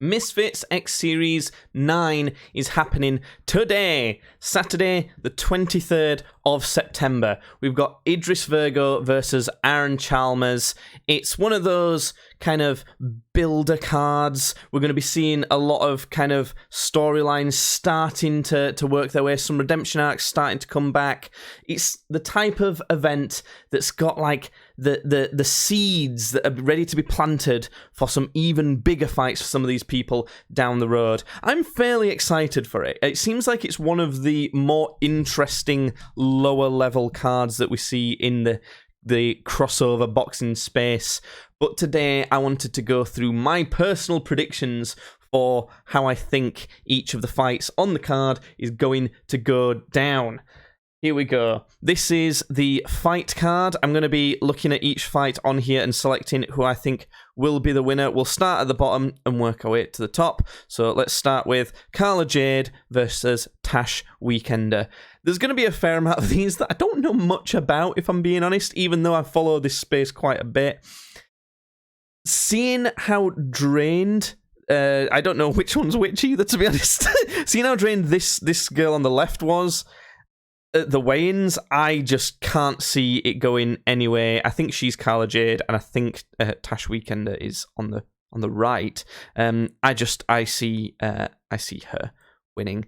Misfits X Series 9 is happening today, Saturday, the 23rd of September. We've got Idris Virgo versus Chalmers. It's one of those kind of builder cards. We're going to be seeing a lot of kind of storylines starting to work their way, some redemption arcs starting to come back. It's the type of event that's got like the seeds that are ready to be planted for some even bigger fights for some of these people down the road. I'm fairly excited for it. It seems like it's one of the more interesting lower level cards that we see in the crossover boxing space. But today I wanted to go through my personal predictions for how I think each of the fights on the card is going to go down. Here we go. This is the fight card. I'm going to be looking at each fight on here and selecting who I think will be the winner. We'll start at the bottom and work our way to the top. So let's start with Carla Jade versus Tash Weekender. There's going to be a fair amount of these that I don't know much about, if I'm being honest, even though I follow this space quite a bit. Seeing how drained... I don't know which one's which either, to be honest. Seeing how drained this girl on the left was... At the weigh-ins, I just can't see it going anyway. I think she's Carla Jade, and I think Tash Weekender is on the right. I see her winning,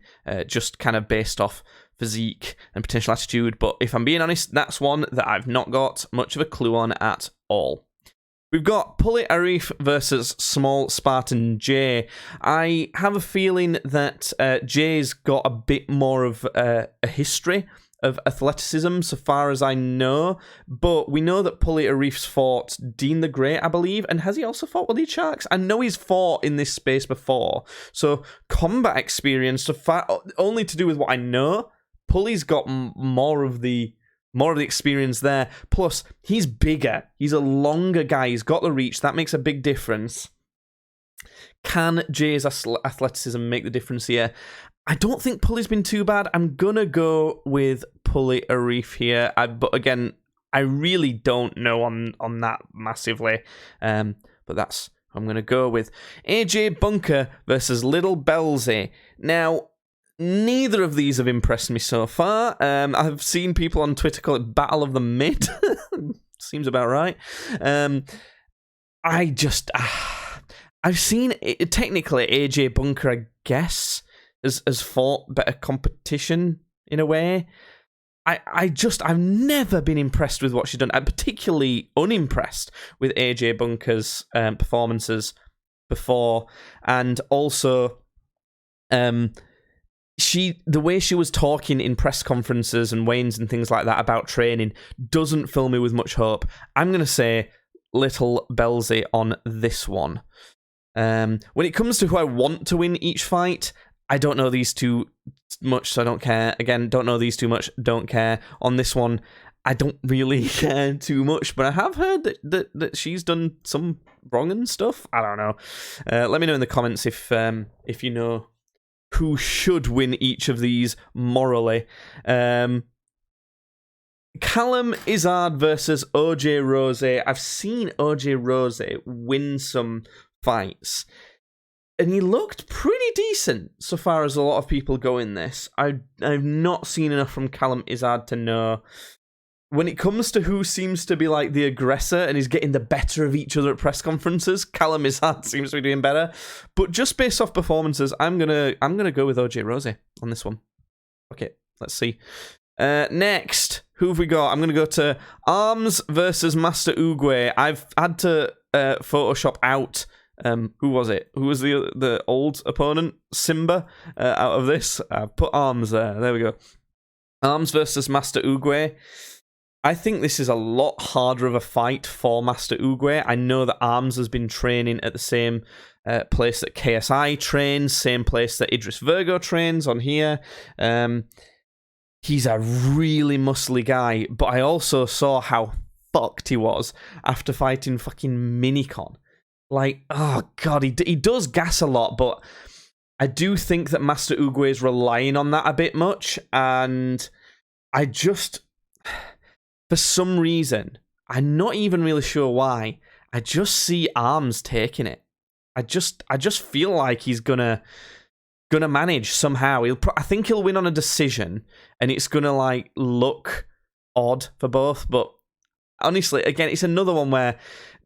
just kind of based off physique and potential attitude. But if I'm being honest, that's one that I've not got much of a clue on at all. We've got Pulley Arif versus Small Spartan J. I have a feeling that J's got a bit more of a history of athleticism, so far as I know. But we know that Pulley Arif's fought Dean the Great, I believe. And has he also fought Willie Sharks? I know he's fought in this space before. So combat experience, only to do with what I know. Pulley's got more of the experience there. Plus, he's bigger. He's a longer guy. He's got the reach. That makes a big difference. Can Jay's athleticism make the difference here? I don't think Pulley's been too bad. I'm going to go with Pulley Arif here. But again, I really don't know on that massively. But that's who I'm going to go with. AJ Bunker versus Little Belzy. Now... neither of these have impressed me so far. I've seen people on Twitter call it Battle of the Mid. Seems about right. I've seen it, technically AJ Bunker, I guess, has fought better competition in a way. I've never been impressed with what she's done. I'm particularly unimpressed with AJ Bunker's performances before, and also the way she was talking in press conferences and weigh-ins and things like that about training doesn't fill me with much hope. I'm going to say Little Belzy on this one. When it comes to who I want to win each fight, I don't know these two much, so I don't care. Again, don't know these too much, don't care. On this one, I don't really care too much, but I have heard that she's done some wrong and stuff. I don't know. Let me know in the comments if you know who should win each of these morally. Callum Izzard versus OJ Rose. I've seen OJ Rose win some fights, and he looked pretty decent so far as a lot of people go in this. I've not seen enough from Callum Izzard to know. When it comes to who seems to be like the aggressor and is getting the better of each other at press conferences, Callum Izzard seems to be doing better. But just based off performances, I'm gonna go with OJ Rose on this one. Okay, let's see. Next, who have we got? I'm gonna go to Arms versus Master Oogway. I've had to Photoshop out. Who was it? Who was the old opponent? Simba. Out of this, I've put Arms there. There we go. Arms versus Master Oogway. I think this is a lot harder of a fight for Master Oogway. I know that Arms has been training at the same place that KSI trains, same place that Idris Virgo trains on here. He's a really muscly guy, but I also saw how fucked he was after fighting fucking Minicon. Like, oh god, he does gas a lot, but I do think that Master Oogway is relying on that a bit much, and I just... for some reason, I'm not even really sure why, I just see Arms taking it. I just feel like he's gonna manage somehow. I think he'll win on a decision, and it's gonna like look odd for both. But honestly, again, it's another one where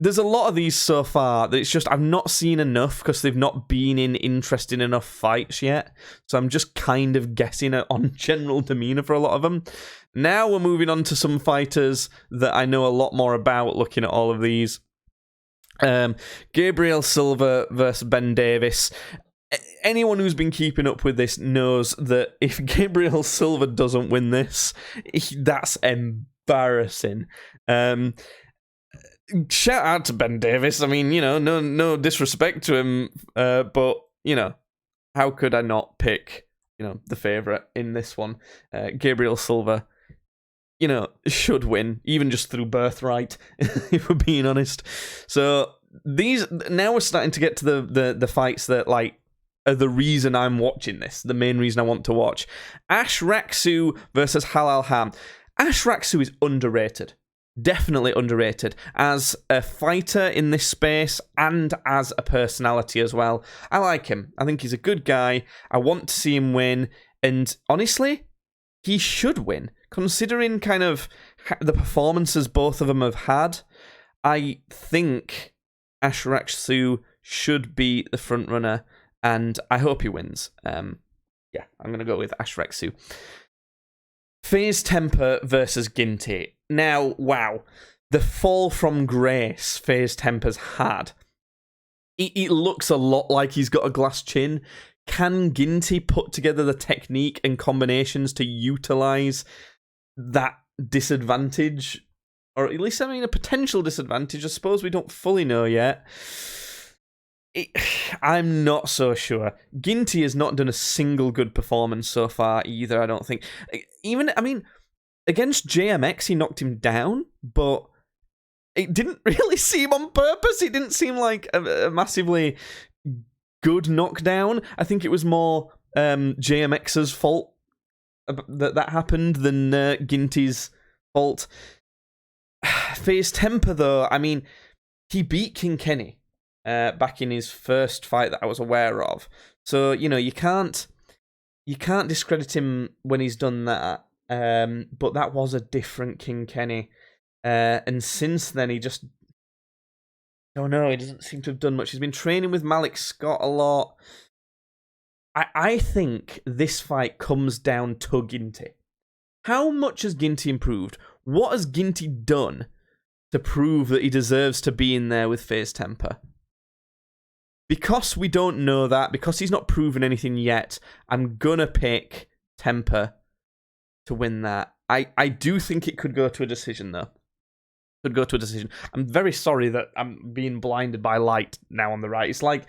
there's a lot of these so far that it's just I've not seen enough because they've not been in interesting enough fights yet. So I'm just kind of guessing on general demeanor for a lot of them. Now we're moving on to some fighters that I know a lot more about looking at all of these. Gabriel Silva versus Ben Davis. Anyone who's been keeping up with this knows that if Gabriel Silva doesn't win this, that's embarrassing. Shout out to Ben Davis. I mean, you know, no disrespect to him, but you know, how could I not pick, you know, the favorite in this one? Gabriel Silva, you know, should win, even just through birthright, if we're being honest. So now we're starting to get to the fights that like are the reason I'm watching this, the main reason I want to watch. Ash Raksu versus Halal Ham. Ash Raksu is underrated. Definitely underrated as a fighter in this space and as a personality as well. I like him. I think he's a good guy. I want to see him win. And honestly, he should win. Considering kind of the performances both of them have had, I think Ash Raksu should be the front runner, and I hope he wins. Yeah, I'm going to go with Ash Raksu. FaZe Temper versus Ginty. Now, wow, the fall from grace FaZe Temper's had. It looks a lot like he's got a glass chin. Can Ginty put together the technique and combinations to utilize that disadvantage? Or at least, I mean, a potential disadvantage. I suppose we don't fully know yet. I'm not so sure. Ginty has not done a single good performance so far either, I don't think. Even, I mean, against JMX, he knocked him down, but it didn't really seem on purpose. It didn't seem like a massively good knockdown. I think it was more JMX's fault that happened than Ginty's fault. FaZe Temper, though, I mean, he beat King Kenny back in his first fight that I was aware of. So, you know, you can't discredit him when he's done that. But that was a different King Kenny. And since then, he just... I don't know, he doesn't seem to have done much. He's been training with Malik Scott a lot. I think this fight comes down to Ginty. How much has Ginty improved? What has Ginty done to prove that he deserves to be in there with FaZe Temper? Because we don't know that, because he's not proven anything yet, I'm gonna pick Temper to win that. I do think it could go to a decision, though. Could go to a decision. I'm very sorry that I'm being blinded by light now on the right. It's like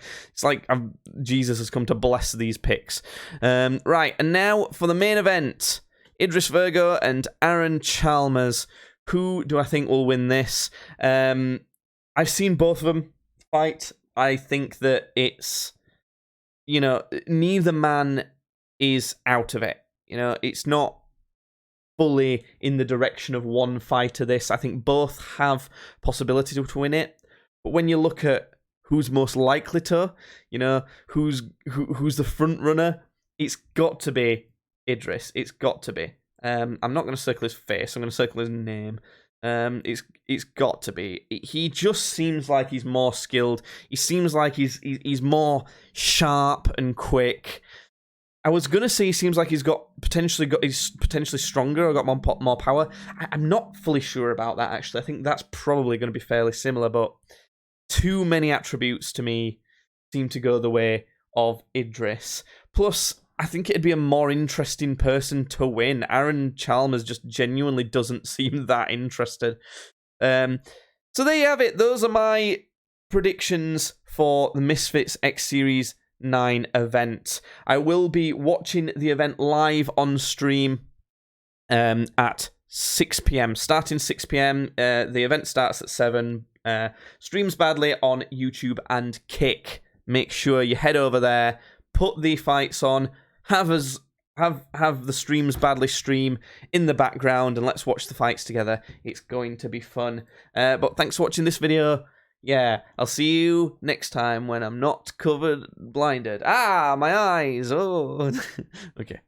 Jesus has come to bless these picks. Right, and now for the main event, Idris Virgo and Aaron Chalmers. Who do I think will win this? I've seen both of them fight. I think that it's, you know, neither man is out of it. You know, it's not fully in the direction of one fighter, this. I think both have possibility to win it. But when you look at who's most likely to, you know, who's the front runner, it's got to be Idris. It's got to be. I'm not going to circle his face. I'm going to circle his name. It's got to be. He just seems like he's more skilled. He seems like he's more sharp and quick. I was gonna say he seems like he's potentially stronger or got more power. I'm not fully sure about that, actually. I think that's probably going to be fairly similar, but too many attributes to me seem to go the way of Idris. Plus, I think it'd be a more interesting person to win. Aaron Chalmers just genuinely doesn't seem that interested. So there you have it. Those are my predictions for the Misfits X Series 9 event. I will be watching the event live on stream at 6 p.m. Starting 6 p.m. The event starts at 7. Streams badly on YouTube and Kick. Make sure you head over there, put the fights on, have the Streams Badly stream in the background, and let's watch the fights together. It's going to be fun. But thanks for watching this video. Yeah, I'll see you next time when I'm not blinded. Ah, my eyes. Oh, okay.